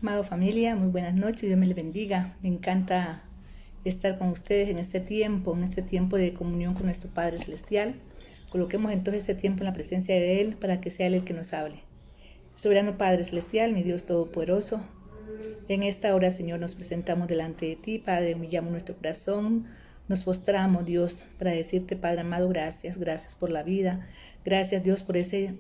Amado familia, muy buenas noches, Dios me les bendiga. Me encanta estar con ustedes en este tiempo de comunión con nuestro Padre Celestial. Coloquemos entonces este tiempo en la presencia de Él para que sea Él el que nos hable. Soberano Padre Celestial, mi Dios Todopoderoso, en esta hora, Señor, nos presentamos delante de ti, Padre, humillamos nuestro corazón, nos postramos, Dios, para decirte, Padre amado, gracias por la vida, gracias, Dios, por ese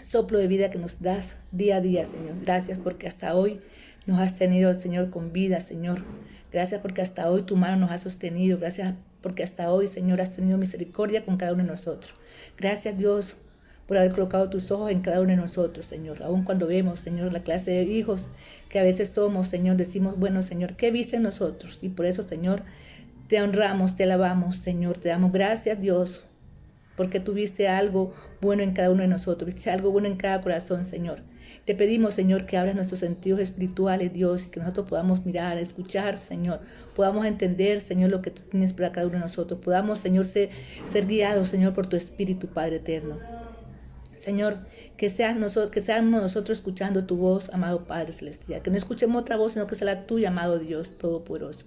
soplo de vida que nos das día a día, Señor. Gracias porque hasta hoy nos has tenido, Señor, con vida, Señor. Gracias porque hasta hoy tu mano nos ha sostenido. Gracias porque hasta hoy, Señor, has tenido misericordia con cada uno de nosotros. Gracias, Dios, por haber colocado tus ojos en cada uno de nosotros, Señor. Aun cuando vemos, Señor, la clase de hijos que a veces somos, Señor, decimos, bueno, Señor, ¿qué viste en nosotros? Y por eso, Señor, te honramos, te alabamos, Señor. Te damos gracias, Dios, porque tuviste algo bueno en cada uno de nosotros, viste algo bueno en cada corazón, Señor. Te pedimos, Señor, que abras nuestros sentidos espirituales, Dios, y que nosotros podamos mirar, escuchar, Señor. Podamos entender, Señor, lo que tú tienes para cada uno de nosotros. Podamos, Señor, ser guiados, Señor, por tu Espíritu, Padre eterno. Señor, que seamos nosotros escuchando tu voz, amado Padre Celestial. Que no escuchemos otra voz, sino que sea la tuya, amado Dios Todopoderoso.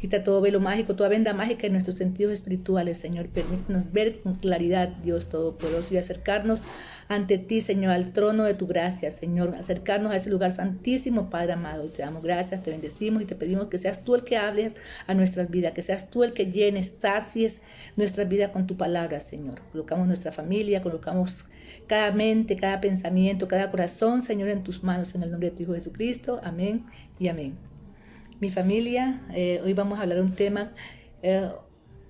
Quita todo velo mágico, toda venda mágica en nuestros sentidos espirituales, Señor. Permítenos ver con claridad, Dios Todopoderoso, y acercarnos ante ti, Señor, al trono de tu gracia, Señor. Acercarnos a ese lugar santísimo, Padre amado. Te damos gracias, te bendecimos y te pedimos que seas tú el que hables a nuestras vidas, que seas tú el que llenes, sacies nuestras vidas con tu palabra, Señor. Colocamos nuestra familia, colocamos cada mente, cada pensamiento, cada corazón, Señor, en tus manos, en el nombre de tu Hijo Jesucristo. Amén y amén. Mi familia, hoy vamos a hablar de un tema,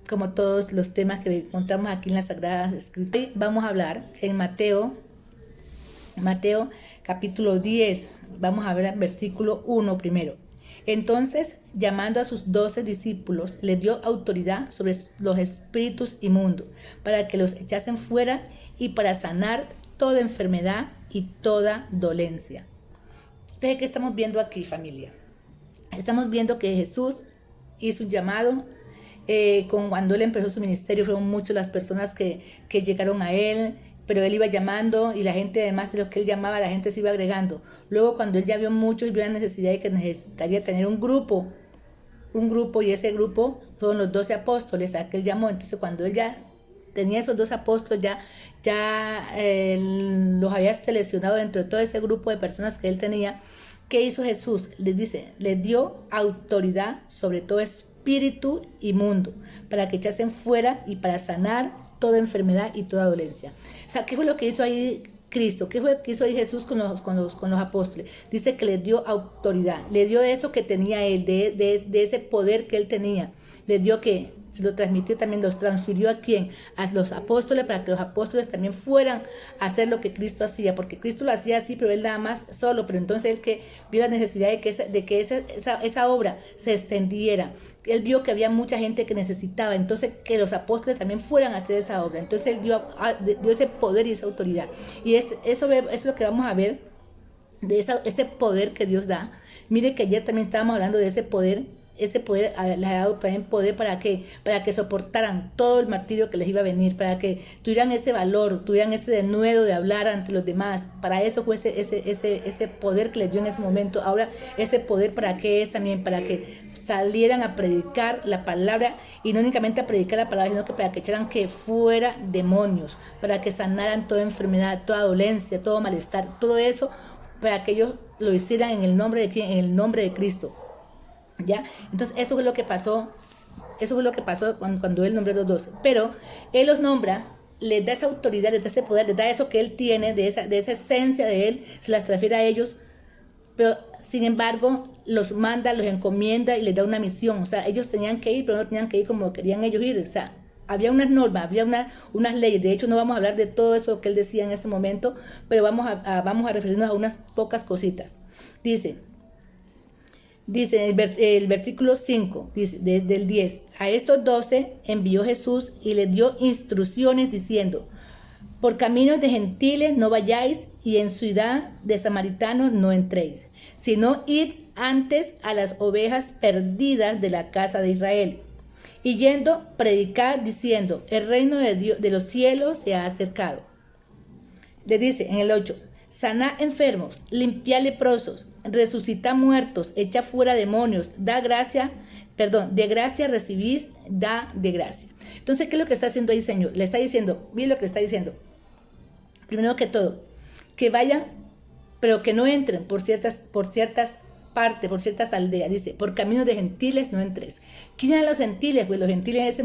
como todos los temas que encontramos aquí en la Sagrada Escritura. Hoy vamos a hablar en Mateo capítulo 10, vamos a ver el versículo 1 primero. Entonces, llamando a sus 12 discípulos, les dio autoridad sobre los espíritus inmundos, para que los echasen fuera y para sanar toda enfermedad y toda dolencia. Entonces, ¿qué estamos viendo aquí, familia? Estamos viendo que Jesús hizo un llamado. Cuando él empezó su ministerio, fueron muchas las personas que llegaron a él, pero él iba llamando y la gente, además de lo que él llamaba, la gente se iba agregando. Luego, cuando él ya vio muchos y vio la necesidad de que necesitaría tener un grupo, y ese grupo fueron los 12 apóstoles a que él llamó. Entonces, cuando él ya tenía esos 12 apóstoles, ya los había seleccionado dentro de todo ese grupo de personas que él tenía. ¿Qué hizo Jesús? Les dice, les dio autoridad sobre todo espíritu inmundo, para que echasen fuera y para sanar toda enfermedad y toda dolencia. O sea, ¿qué fue lo que hizo ahí Cristo? ¿Qué fue lo que hizo ahí Jesús con los apóstoles? Dice que les dio autoridad, le dio eso que tenía él, de ese poder que él tenía. Les dio que se lo transmitió también, los transfirió a quién, a los apóstoles, para que los apóstoles también fueran a hacer lo que Cristo hacía, porque Cristo lo hacía así, pero él nada más solo. Pero entonces él que vio la necesidad de que esa obra se extendiera, él vio que había mucha gente que necesitaba, entonces que los apóstoles también fueran a hacer esa obra. Entonces él dio ese poder y esa autoridad, y eso es lo que vamos a ver de ese poder que Dios da. Mire que ayer también estábamos hablando de ese poder les ha dado también poder para que soportaran todo el martirio que les iba a venir, para que tuvieran ese valor, tuvieran ese denuedo de hablar ante los demás. Para eso fue ese poder que les dio en ese momento. Ahora ese poder, ¿para qué es también? Para que salieran a predicar la palabra, y no únicamente a predicar la palabra, sino que para que echaran que fuera demonios, para que sanaran toda enfermedad, toda dolencia, todo malestar, todo eso, para que ellos lo hicieran en el nombre de ¿quién? En el nombre de Cristo. ¿Ya? Entonces eso fue lo que pasó cuando él nombró a los 12, pero él los nombra, les da esa autoridad, les da ese poder, les da eso que él tiene, de esa esencia de él, se las transfiere a ellos, pero sin embargo los manda, los encomienda y les da una misión. O sea, ellos tenían que ir, pero no tenían que ir como querían ellos ir. O sea, había unas normas, había unas leyes. De hecho, no vamos a hablar de todo eso que él decía en ese momento, pero vamos a referirnos a unas pocas cositas. Dice el versículo 5, dice, desde el 10, a estos 12 envió Jesús y les dio instrucciones diciendo, por caminos de gentiles no vayáis y en ciudad de samaritanos no entréis, sino id antes a las ovejas perdidas de la casa de Israel. Y yendo, predicad diciendo, el reino de los cielos se ha acercado. Le dice en el 8, Saná enfermos, limpia leprosos, resucita muertos, echa fuera demonios, da gracia, de gracia recibís, da de gracia. Entonces, ¿qué es lo que está haciendo ahí, Señor? Le está diciendo, mire lo que está diciendo. Primero que todo, que vayan, pero que no entren por ciertas partes, por ciertas aldeas. Dice, por caminos de gentiles no entres. ¿Quiénes eran los gentiles? Pues los gentiles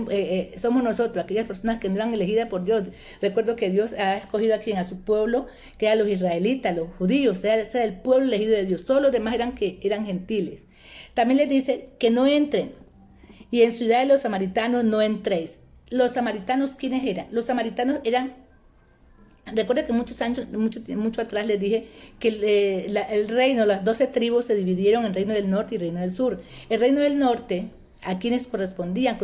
somos nosotros, aquellas personas que no eran elegidas por Dios. Recuerdo que Dios ha escogido a su pueblo, que eran los israelitas, los judíos, ese era el pueblo elegido de Dios. Todos los demás eran gentiles. También les dice que no entren. Y en ciudad de los samaritanos no entréis. Los samaritanos, ¿quiénes eran? Los samaritanos eran... Recuerda que mucho atrás les dije que el reino, las 12 tribus se dividieron en reino del norte y reino del sur. El reino del norte, a quienes correspondía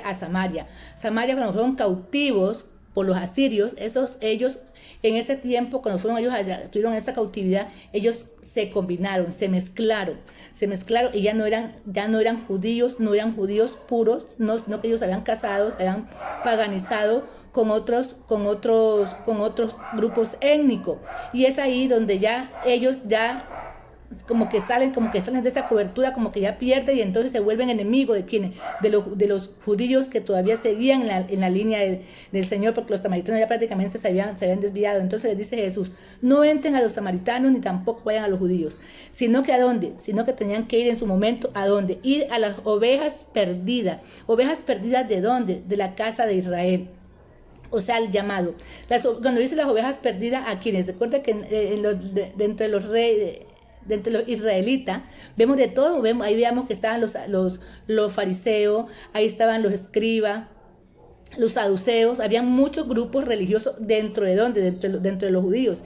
a Samaria. Samaria, cuando fueron cautivos por los asirios, ellos en ese tiempo, cuando fueron ellos allá, tuvieron esa cautividad, ellos se combinaron, se mezclaron y ya no eran judíos, no eran judíos puros, no, sino que ellos habían casado, se habían paganizado con otros grupos étnicos. Y es ahí donde ellos como que salen de esa cobertura, como que ya pierden, y entonces se vuelven enemigos de los judíos que todavía seguían en la línea del Señor, porque los samaritanos ya prácticamente se habían desviado. Entonces les dice Jesús, no entren a los samaritanos ni tampoco vayan a los judíos, sino que ¿a dónde? Sino que tenían que ir en su momento, ¿a dónde? Ir a las ovejas perdidas. ¿Ovejas perdidas de dónde? De la casa de Israel. O sea, el llamado. Cuando dice las ovejas perdidas, ¿a quiénes? Recuerda que dentro de los reyes, dentro de los israelitas, vemos de todo. Ahí veamos que estaban los fariseos, ahí estaban los escribas, los saduceos. Había muchos grupos religiosos dentro de los judíos.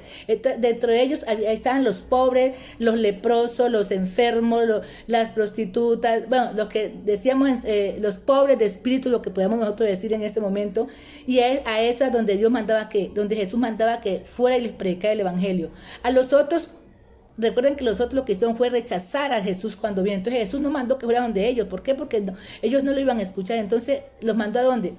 Dentro de ellos estaban los pobres, los leprosos, los enfermos, las prostitutas, bueno, los que decíamos, los pobres de espíritu, lo que podemos nosotros decir en este momento. Y a eso es donde donde Jesús mandaba que fuera y les predicara el evangelio. A los otros, recuerden que los otros lo que hicieron fue rechazar a Jesús cuando vino. Entonces Jesús no mandó que fueran de ellos. ¿Por qué? Porque ellos no lo iban a escuchar. Entonces los mandó ¿a dónde?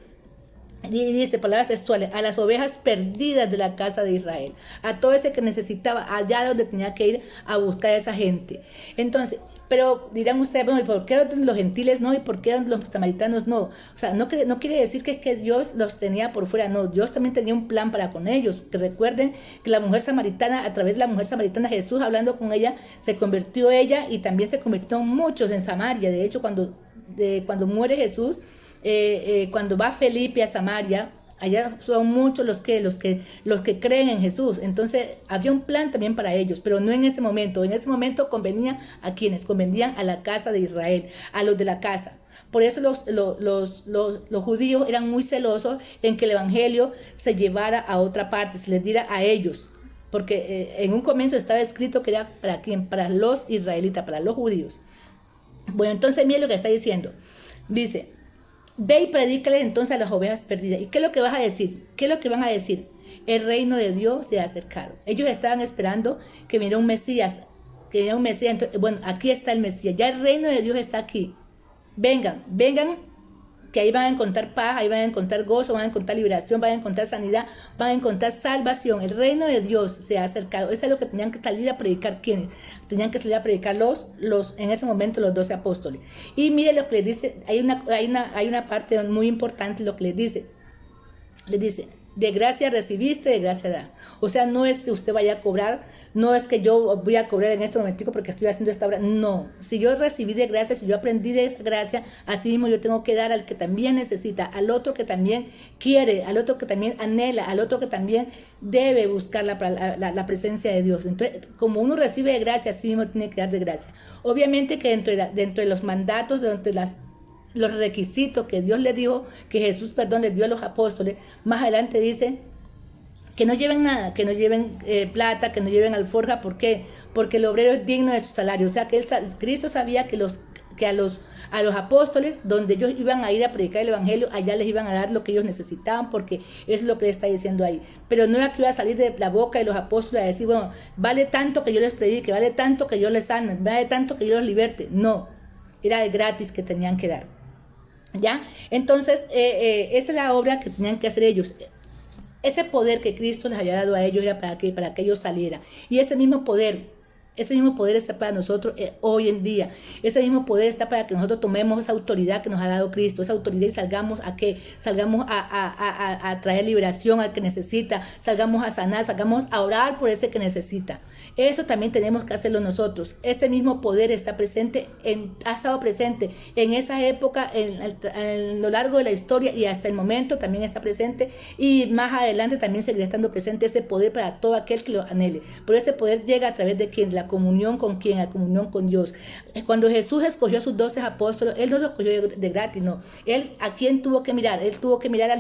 Y dice palabras textuales, a las ovejas perdidas de la casa de Israel, a todo ese que necesitaba, allá donde tenía que ir a buscar a esa gente. Entonces, pero dirán ustedes, bueno, ¿y por qué los gentiles no? ¿Y por qué los samaritanos no? O sea, no quiere decir que es que Dios los tenía por fuera, no, Dios también tenía un plan para con ellos. Que recuerden que la mujer samaritana, a través de la mujer samaritana, Jesús hablando con ella, se convirtió ella y también se convirtió muchos en Samaria. De hecho, cuando muere Jesús, cuando va Felipe a Samaria, allá son muchos los que creen en Jesús. Entonces había un plan también para ellos, pero no en ese momento. En ese momento convenía a quienes, convenían a la casa de Israel, a los de la casa. Por eso los judíos eran muy celosos en que el evangelio se llevara a otra parte, se les diera a ellos, porque en un comienzo estaba escrito que era para quién, para los israelitas, para los judíos. Bueno, entonces miren lo que está diciendo. Dice, ve y predícale entonces a las ovejas perdidas. ¿Y qué es lo que vas a decir? ¿Qué es lo que van a decir? El reino de Dios se ha acercado. Ellos estaban esperando que viniera un Mesías. Entonces, bueno, aquí está el Mesías. Ya el reino de Dios está aquí. Vengan, que ahí van a encontrar paz, ahí van a encontrar gozo, van a encontrar liberación, van a encontrar sanidad, van a encontrar salvación. El reino de Dios se ha acercado. Eso es lo que tenían que salir a predicar. ¿Quiénes? Tenían que salir a predicar en ese momento los 12 apóstoles. Y mire lo que les dice, hay una parte muy importante, lo que les dice. Les dice, de gracia recibiste, de gracia da. O sea, no es que usted vaya a cobrar, no es que yo voy a cobrar en este momentico porque estoy haciendo esta obra. No, si yo recibí de gracia, si yo aprendí de gracia, así mismo yo tengo que dar al que también necesita, al otro que también quiere, al otro que también anhela, al otro que también debe buscar la presencia de Dios. Entonces, como uno recibe de gracia, así mismo tiene que dar de gracia. Obviamente que dentro de los mandatos, dentro de los requisitos que Dios le dio, que Jesús, les dio a los apóstoles, más adelante dice que no lleven nada, que no lleven plata, que no lleven alforja. ¿Por qué? Porque el obrero es digno de su salario. O sea, que Cristo sabía que a los apóstoles, donde ellos iban a ir a predicar el evangelio, allá les iban a dar lo que ellos necesitaban, porque eso es lo que le está diciendo ahí. Pero no era que iba a salir de la boca de los apóstoles a decir, bueno, vale tanto que yo les predique, vale tanto que yo les sane, vale tanto que yo los liberte. No, era de gratis que tenían que dar. ¿Ya? Entonces, esa es la obra que tenían que hacer ellos. ese poder que Cristo les había dado a ellos era para que ellos salieran. Y ese mismo poder está para nosotros hoy en día. Ese mismo poder está para que nosotros tomemos esa autoridad que nos ha dado Cristo, esa autoridad, y salgamos a traer liberación al que necesita, salgamos a sanar, salgamos a orar por ese que necesita. Eso también tenemos que hacerlo nosotros. Ese mismo poder está ha estado presente en esa época, en lo largo de la historia, y hasta el momento también está presente, y más adelante también seguirá estando presente ese poder para todo aquel que lo anhele. Pero ese poder llega a través de quien, la comunión con quien, la comunión con Dios. Cuando Jesús escogió a sus 12 apóstoles, Él no los escogió de gratis, no. Él, ¿a quién tuvo que mirar? Él tuvo que mirar a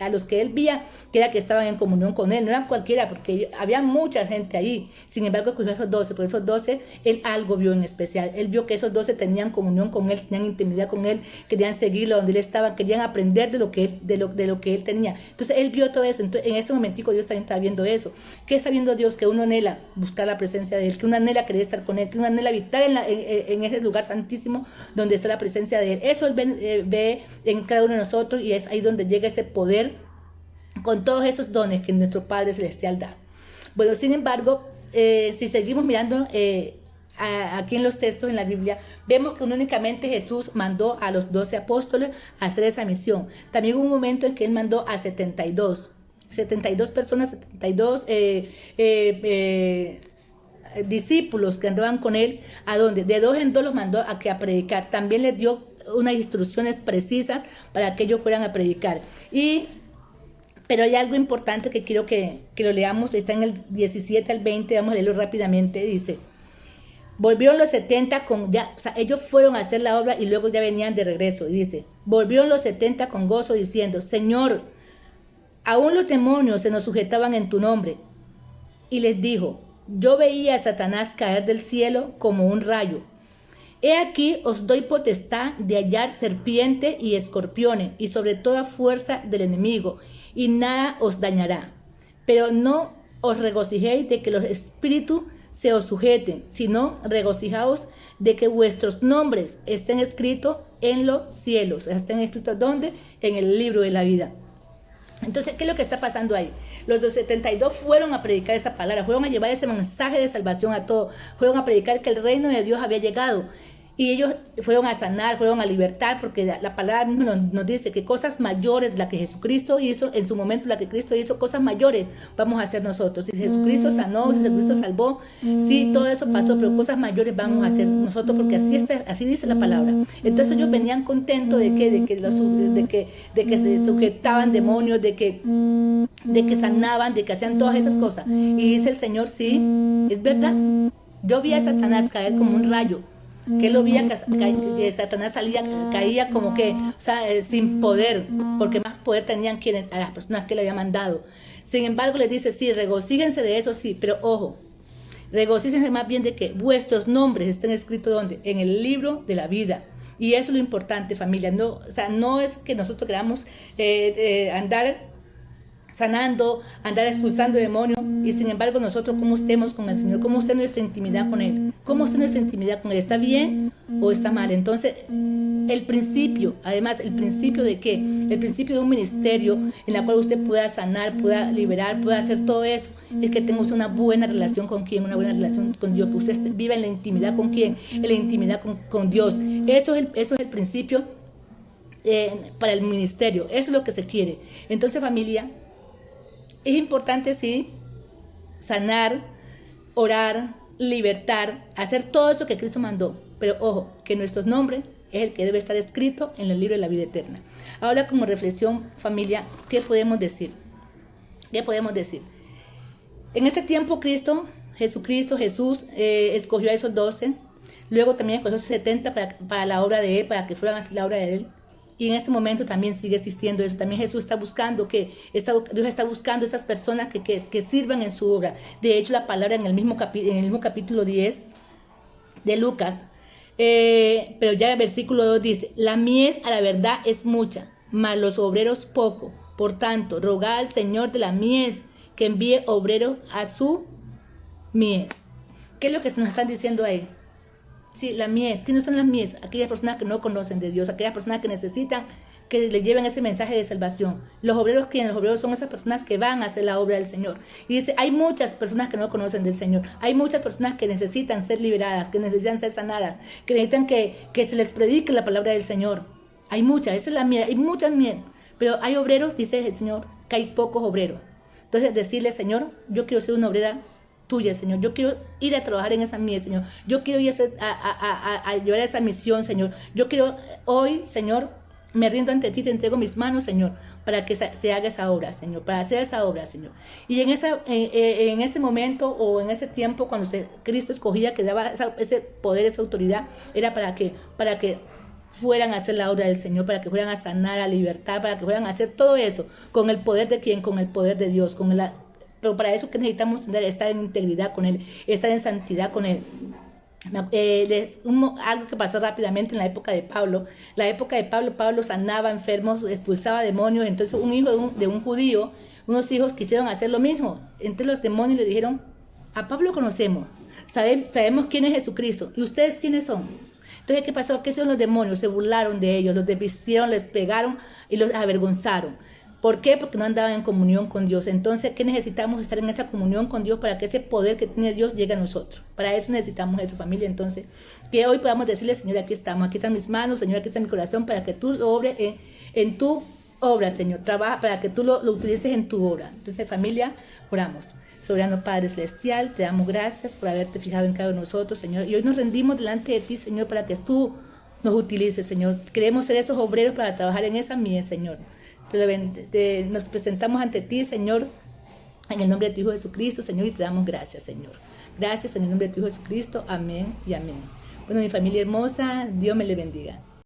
los que Él veía que estaban en comunión con Él. No eran cualquiera, porque había mucha gente ahí. Sin embargo, escogió a esos 12. Por esos 12, Él algo vio en especial. Él vio que esos 12 tenían comunión con Él, tenían intimidad con Él, querían seguirlo donde Él estaba, querían aprender de lo que Él tenía. Entonces, Él vio todo eso. Entonces, en este momentico, Dios también está viendo eso. ¿Qué está viendo Dios? Que uno anhela buscar la presencia de Él, que uno anhela querer estar con Él, que uno anhela habitar en ese lugar santísimo donde está la presencia de Él. Eso Él ve en cada uno de nosotros, y es ahí donde llega ese poder con todos esos dones que nuestro Padre Celestial da. Bueno, sin embargo, si seguimos mirando aquí en los textos en la Biblia, vemos que únicamente Jesús mandó a los 12 apóstoles a hacer esa misión. También hubo un momento en que Él mandó a 72 personas, 72 discípulos que andaban con Él, ¿a dónde? De 2 en 2 los mandó a predicar. También les dio unas instrucciones precisas para que ellos fueran a predicar. Pero hay algo importante que quiero que lo leamos, está en el 17 al 20, vamos a leerlo rápidamente. Dice: volvieron los 70 ellos fueron a hacer la obra y luego ya venían de regreso. Y dice: volvieron los 70 con gozo, diciendo: Señor, aún los demonios se nos sujetaban en tu nombre. Y les dijo: yo veía a Satanás caer del cielo como un rayo. He aquí os doy potestad de hallar serpiente y escorpiones, y sobre toda fuerza del enemigo, y nada os dañará. Pero no os regocijéis de que los espíritus se os sujeten, sino regocijaos de que vuestros nombres estén escritos en los cielos. ¿Estén escritos dónde? En el libro de la vida. Entonces, ¿qué es lo que está pasando ahí? Los 72 fueron a predicar esa palabra, fueron a llevar ese mensaje de salvación a todos, fueron a predicar que el reino de Dios había llegado. Y ellos fueron a sanar, fueron a libertar, porque la palabra misma nos dice que cosas mayores de las que Jesucristo hizo, en su momento la que Cristo hizo, cosas mayores vamos a hacer nosotros. Si Jesucristo sanó, si Jesucristo salvó, sí, todo eso pasó, pero cosas mayores vamos a hacer nosotros, porque así dice la palabra. Entonces ellos venían contentos de que se sujetaban demonios, de que sanaban, de que hacían todas esas cosas. Y dice el Señor: sí, es verdad. Yo vi a Satanás caer como un rayo. Que él lo veía que Satanás caía como que, sin poder, porque más poder tenían a las personas que le había mandado. Sin embargo, les dice: sí, regocíjense de eso, sí, pero ojo, regocíjense más bien de que vuestros nombres estén escritos ¿dónde? En el libro de la vida. Y eso es lo importante, familia. No es que nosotros queramos andar sanando, andar expulsando demonios, y sin embargo nosotros, ¿cómo estemos con el Señor? ¿Cómo está nuestra intimidad con Él? ¿Cómo está nuestra intimidad con Él? ¿Está bien o está mal? Entonces, el principio de qué? El principio de un ministerio en la cual usted pueda sanar, pueda liberar, pueda hacer todo eso, es que tenga una buena relación con quién, una buena relación con Dios, que usted viva en la intimidad con quién, en la intimidad con Dios. Eso es el principio para el ministerio, eso es lo que se quiere. Entonces, familia, es importante, sí, sanar, orar, libertar, hacer todo eso que Cristo mandó. Pero ojo, que nuestros nombres es el que debe estar escrito en el libro de la vida eterna. Ahora, como reflexión, familia, ¿qué podemos decir? ¿Qué podemos decir? En ese tiempo Jesús escogió a esos 12, luego también escogió a esos 70 para la obra de Él, para que fueran a hacer la obra de Él. Y en este momento también sigue existiendo eso. También Jesús está buscando Dios está buscando esas personas que sirvan en su obra. De hecho, la palabra en el mismo capítulo 10 de Lucas, pero ya el versículo 2 dice: la mies a la verdad es mucha, mas los obreros poco. Por tanto, rogad al Señor de la mies que envíe obreros a su mies. ¿Qué es lo que nos están diciendo ahí? Sí, la mies. ¿Quiénes son las mies? Aquellas personas que no conocen de Dios, aquellas personas que necesitan que le lleven ese mensaje de salvación. Los obreros, ¿quiénes? Los obreros son esas personas que van a hacer la obra del Señor. Y dice, hay muchas personas que no conocen del Señor. Hay muchas personas que necesitan ser liberadas, que necesitan ser sanadas, que necesitan que se les predique la palabra del Señor. Hay muchas, esa es la mía, hay muchas mías. Pero hay obreros, dice el Señor, que hay pocos obreros. Entonces decirle, Señor, yo quiero ser una obrera tuya, Señor. Yo quiero ir a trabajar en esa mies, Señor. Yo quiero ir a llevar esa misión, Señor. Yo quiero hoy, Señor, me rindo ante ti, te entrego mis manos, Señor, para que se haga esa obra, Señor, para hacer esa obra, Señor. Y en ese momento o en ese tiempo, cuando Cristo escogía, que daba ese poder, esa autoridad, era para que fueran a hacer la obra del Señor, para que fueran a sanar, a libertar, para que fueran a hacer todo eso, con el poder de ¿quién? Con el poder de Dios, pero para eso que necesitamos estar en integridad con Él, estar en santidad con Él. Algo que pasó rápidamente en la época de Pablo. La época de Pablo sanaba enfermos, expulsaba demonios. Entonces un hijo de un judío, unos hijos quisieron hacer lo mismo. Entonces los demonios le dijeron, a Pablo conocemos, sabemos quién es Jesucristo. ¿Y ustedes quiénes son? Entonces, ¿qué pasó? ¿Qué son los demonios? Se burlaron de ellos, los desvistieron, les pegaron y los avergonzaron. ¿Por qué? Porque no andaban en comunión con Dios. Entonces, ¿qué necesitamos? Estar en esa comunión con Dios para que ese poder que tiene Dios llegue a nosotros. Para eso necesitamos esa familia. Entonces, que hoy podamos decirle, Señor, aquí estamos, aquí están mis manos, Señor, aquí está mi corazón, para que tú lo obres en tu obra, Señor. Trabaja para que tú lo utilices en tu obra. Entonces, familia, oramos. Soberano Padre Celestial, te damos gracias por haberte fijado en cada uno de nosotros, Señor. Y hoy nos rendimos delante de ti, Señor, para que tú nos utilices, Señor. Queremos ser esos obreros para trabajar en esa mies, Señor. Nos presentamos ante ti, Señor, en el nombre de tu Hijo Jesucristo, Señor, y te damos gracias, Señor. Gracias en el nombre de tu Hijo Jesucristo. Amén y amén. Bueno, mi familia hermosa, Dios me le bendiga.